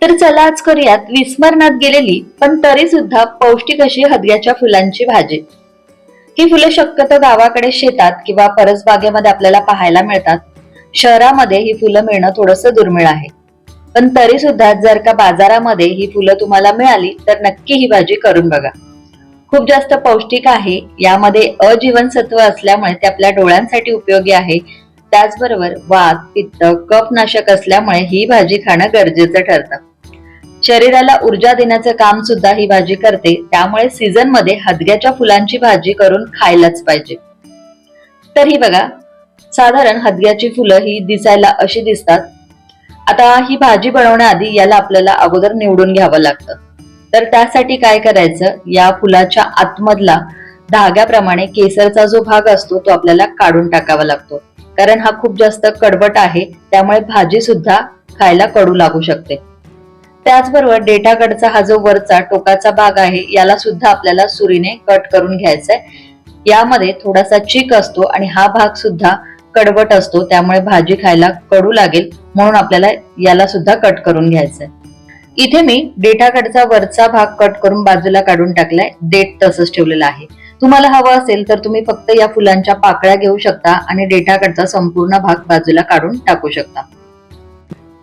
तर चला आज करूयात विस्मरणात गेलेली पण तरी सुद्धा पौष्टिक अशी हदग्याच्या फुलांची भाजी। ही फुलं शक्यतो गावाकडे शेतात किंवा परसबागेमध्ये आपल्याला पाहायला मिळतात। शहरामध्ये ही फुलं मिळणं थोडंसं दुर्मिळ आहे, पण तरी सुद्धा जर का बाजारामध्ये ही फुलं तुम्हाला मिळाली तर नक्की ही भाजी करून बघा। खूप जास्त पौष्टिक आहे, यामध्ये अजीवनसत्व असल्यामुळे ते आपल्या डोळ्यांसाठी उपयोगी आहे। त्याचबरोबर वात पित्त कफनाशक असल्यामुळे ही भाजी खाणं गरजेचं ठरतं। शरीराला ऊर्जा देण्याचं काम सुद्धा ही भाजी करते, त्यामुळे सीझन मध्ये हदग्याच्या फुलांची भाजी करून खायलाच पाहिजे। तर ही बघा, साधारण हदग्याची फुलं ही दिसायला अशी दिसतात। आता ही भाजी बनवण्याआधी याला आपल्याला अगोदर निवडून घ्यावं लागतं। तर त्यासाठी काय करायचं, या फुलाच्या आतमधला धाग्याप्रमाणे केसरचा जो भाग असतो तो आपल्याला काढून टाकावा लागतो, कारण हा खूप जास्त कडवट आहे, त्यामुळे भाजी सुद्धा खायला कडू लागू शकते। त्याचबरोबर डेटाकडचा हा जो वरचा टोकाचा भाग आहे याला सुद्धा आपल्याला सुरीने कट करून घ्यायचा आहे। यामध्ये थोडासा चीक असतो आणि हा भाग सुद्धा कडवट असतो, त्यामुळे भाजी खायला कडू लागेल, म्हणून आपल्याला याला सुद्धा कट करून घ्यायचंय। इथे मी डेटाकडचा वरचा भाग कट करून बाजूला काढून टाकलाय, देठ तसंच ठेवलेलं आहे। तुम्हाला हवं असेल तर तुम्ही फक्त या फुलांच्या पाकळ्या घेऊ शकता आणि डेटाकडचा संपूर्ण भाग बाजूला काढून टाकू शकता।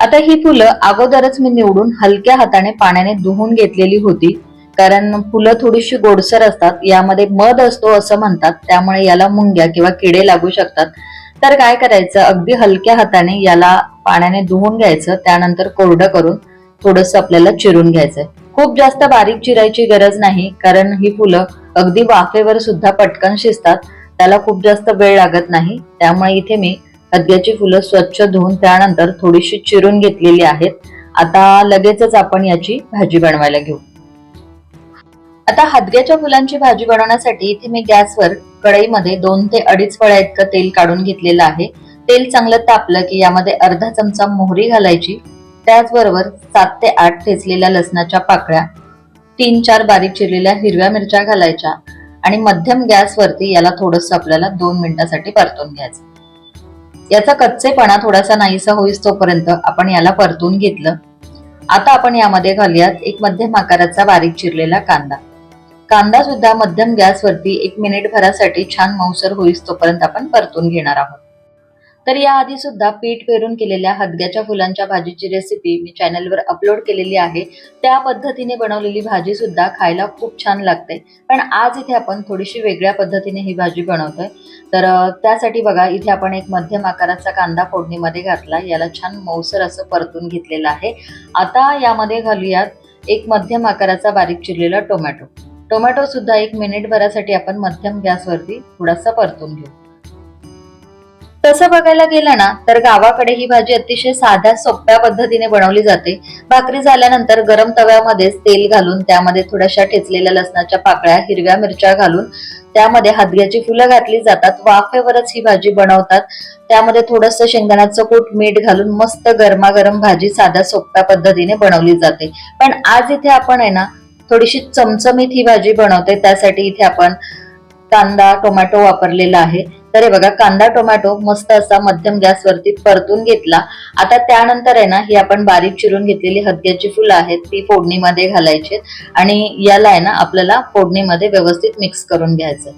आता ही फुलं अगोदरच मी निवडून हलक्या हाताने पाण्याने धुवून घेतलेली होती, कारण फुलं थोडीशी गोडसर असतात, यामध्ये मध असतो असं म्हणतात, त्यामुळे याला मुंग्या किंवा किडे लागू शकतात। तर काय करायचं, अगदी हलक्या हाताने याला पाण्याने धुवून घ्यायचं, त्यानंतर कोरडं करून थोडंसं आपल्याला चिरून घ्यायचंय। खूप जास्त बारीक चिरायची गरज नाही, कारण ही फुलं अगदी वाफेवर सुद्धा पटकन शिजतात, त्याला खूप जास्त वेळ लागत नाही। त्यामुळे इथे मी हदग्याची फुलं स्वच्छ धुवून त्यानंतर थोडीशी चिरून घेतलेली आहेत। आता लगेचच आपण याची भाजी बनवायला घेऊ। आता हदग्याच्या फुलांची भाजी बनवण्यासाठी इथे मी गॅसवर कढईमध्ये 2 ते 2.5 पळ्या इतकं तेल काढून घेतलेलं आहे। तेल चांगलं तापलं की यामध्ये अर्धा चमचा मोहरी घालायची, त्याचबरोबर 7 ते 8 ठेचलेल्या लसणाच्या पाकळ्या, 3-4 बारीक चिरलेल्या हिरव्या मिरच्या घालायच्या आणि मध्यम गॅसवरती याला थोडंसं आपल्याला 2 मिनिटांसाठी परतून घ्यायचं। याचा कच्चेपणा थोडासा नाहीसा होईस तोपर्यंत आपण याला परतून घेतलं। आता आपण यामध्ये घालूयात एक मध्यम आकाराचा बारीक चिरलेला कांदा। कांदा सुद्धा मध्यम गॅसवरती 1 मिनिट भरासाठी छान मऊसर होईस तोपर्यंत आपण परतून घेणार आहोत। तर याआधी सुद्धा पीठ पेरून केलेल्या हदग्याच्या फुलांच्या भाजीची रेसिपी मी चॅनलवर अपलोड केलेली आहे। त्या पद्धतीने बनवलेली भाजी सुद्धा खायला खूप छान लागते, पण आज इथे आपण थोडीशी वेगळ्या पद्धतीने ही भाजी बनवतोय। तर त्यासाठी बघा, इथे आपण एक मध्यम आकाराचा कांदा फोडणीमध्ये घातला, याला छान मऊसर असं परतून घेतलेलं आहे। आता यामध्ये घालूयात एक मध्यम आकाराचा बारीक चिरलेला टोमॅटो। टोमॅटो सुद्धा 1 मिनिट भरासाठी आपण मध्यम गॅसवरती थोडासा परतून घेऊ। तसं बघायला गेलं ना तर गावाकडे ही भाजी अतिशय साध्या सोप्या पद्धतीने बनवली जाते। भाकरी झाल्यानंतर गरम तव्यामध्ये तेल घालून त्यामध्ये थोड्याशा ठेचलेल्या लसणाच्या पाकळ्या, हिरव्या मिरच्या घालून त्यामध्ये हदग्याची फुलं घातली जातात, वाफेवरच ही भाजी बनवतात। त्यामध्ये थोडंसं शेंगदाण्याचं कूट, मीठ घालून मस्त गरमागरम भाजी साध्या सोप्या पद्धतीने बनवली जाते। पण आज इथे आपण आहे ना थोडीशी चमचमीत ही भाजी बनवते, त्यासाठी इथे आपण कांदा टोमॅटो वापरलेला आहे। तर हे बघा, कांदा टोमॅटो मस्त असा मध्यम गॅसवरती परतून घेतला। आता त्यानंतर आहे ना ही आपण बारीक चिरून घेतलेली हदग्याची फुलं आहेत ती फोडणीमध्ये घालायची आणि याला आहे ना आपल्याला फोडणीमध्ये व्यवस्थित मिक्स करून घ्यायचं।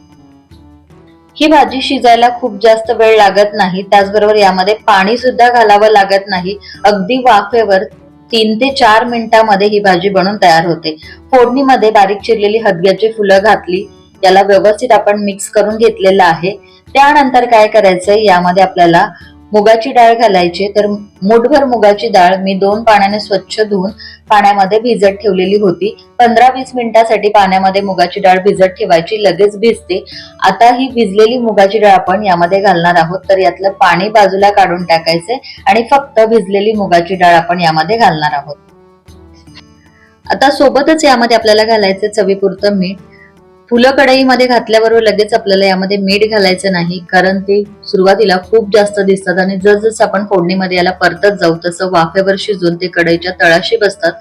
ही भाजी शिजायला खूप जास्त वेळ लागत नाही, त्याचबरोबर यामध्ये पाणी सुद्धा घालावं लागत नाही, अगदी वाफेवर 3 ते 4 मिनिटांमध्ये ही भाजी बनून तयार होते। फोडणीमध्ये बारीक चिरलेली हदग्याची फुलं घातली, याला व्यवस्थित आपण मिक्स करून घेतलेलं आहे। त्यानंतर काय करायचंय, यामध्ये आपल्याला मुगाची डाळ घालायची। तर मुठभर मुगाची डाळ मी 2 पाण्याने स्वच्छ धुवून पाण्यामध्ये भिजत ठेवलेली होती। 15-20 मिनिटांसाठी पाण्यामध्ये मुगाची डाळ भिजत ठेवायची, लगेच भिजते। आता ही भिजलेली मुगाची डाळ आपण यामध्ये घालणार आहोत, तर यातलं पाणी बाजूला काढून टाकायचंय आणि फक्त भिजलेली मुगाची डाळ आपण यामध्ये घालणार आहोत। आता सोबतच यामध्ये आपल्याला घालायचं चवीपुरतं मीठ। फुलं कढईमध्ये घातल्याबरोबर लगेच आपल्याला यामध्ये मीठ घालायचं नाही, कारण ते सुरुवातीला खूप जास्त दिसतात आणि जसजसं आपण फोडणीमध्ये याला परतत जाऊ तसं वाफेवर शिजून ते कढईच्या तळाशी बसतात,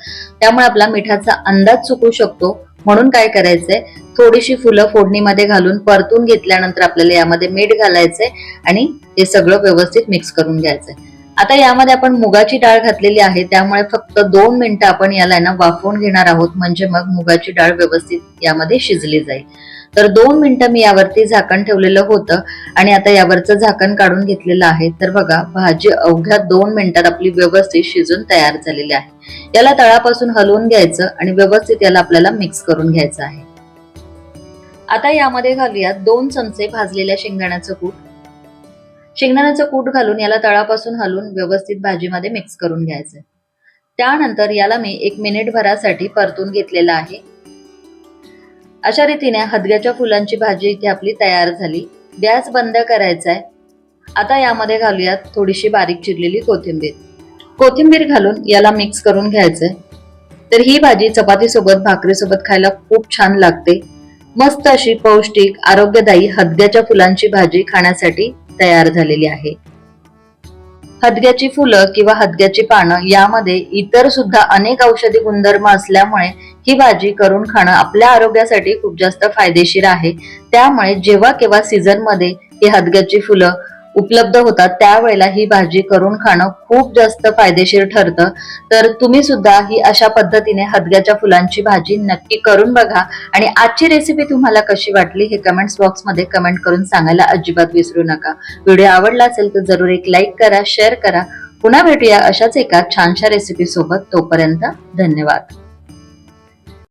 त्यामुळे आपला मिठाचा अंदाज चुकू शकतो। म्हणून काय करायचंय, थोडीशी फुलं फोडणीमध्ये घालून परतून घेतल्यानंतर आपल्याला यामध्ये मीठ घालायचंय आणि हे सगळं व्यवस्थित मिक्स करून घ्यायचंय। आता यामध्ये आपण मुगाची डाळ घातलेली आहे, त्यामुळे फक्त 2 मिनिटं आपण याला ना वाफवून घेणार आहोत, म्हणजे मग मुगाची डाळ व्यवस्थित यामध्ये शिजली जाईल. तर 2 मिनिटं मी यावरती झाकण ठेवलेलं होतं आणि आता यावरचं झाकण काढून घेतलेलं आहे. तर बघा, भाजी अवघ्या 2 मिनिटात आपली व्यवस्थित शिजून तयार झालेली आहे. याला तळापासून हलवून घ्यायचं आणि व्यवस्थित याला आपल्याला मिक्स करून घ्यायचं आहे. आता यामध्ये घालूयात 2 चमचे भाजलेल्या शेंगदाण्याचं कूट. शेंगदाण्याचं कूट घालून याला तळापासून हलवून व्यवस्थित भाजीमध्ये मिक्स करून घ्यायचंय. त्यानंतर याला मी 1 मिनिट भरासाठी परतून घेतलेलं आहे. अशा रीतीने हदग्याच्या फुलांची भाजी इथे आपली तयार झाली. गॅस बंद करायचा आहे. आता यामध्ये घालूयात थोडीशी बारीक चिरलेली कोथिंबीर. कोथिंबीर घालून याला मिक्स करून घ्यायचंय. तर ही भाजी चपातीसोबत, भाकरीसोबत खायला खूप छान लागते. मस्त अशी पौष्टिक, आरोग्यदायी हदग्याच्या फुलांची भाजी खाण्यासाठी तयार झालेली आहे. हदग्याची फुलं किंवा हदग्याची पानं यामध्ये इतर सुद्धा अनेक औषधी गुणधर्म असल्यामुळे ही भाजी करून खाणं आपल्या आरोग्यासाठी खूप जास्त फायदेशीर आहे. त्यामुळे जेव्हा केव्हा सीझन मध्ये ही हदग्याची फुलं उपलब्ध होतात, त्यावेळेला ही भाजी करून खाणं खूप जास्त फायदेशीर ठरतं. तर तुम्ही सुद्धा ही अशा पद्धतीने हदग्याच्या फुलांची भाजी नक्की करून बघा आणि आजची रेसिपी तुम्हाला कशी वाटली हे कमेंट्स बॉक्स मध्ये कमेंट करून सांगायला अजिबात विसरू नका. व्हिडिओ आवडला असेल तर जरूर एक लाईक करा, शेअर करा. पुन्हा भेटूया अशाच एका छानशा रेसिपी सोबत. तोपर्यंत धन्यवाद.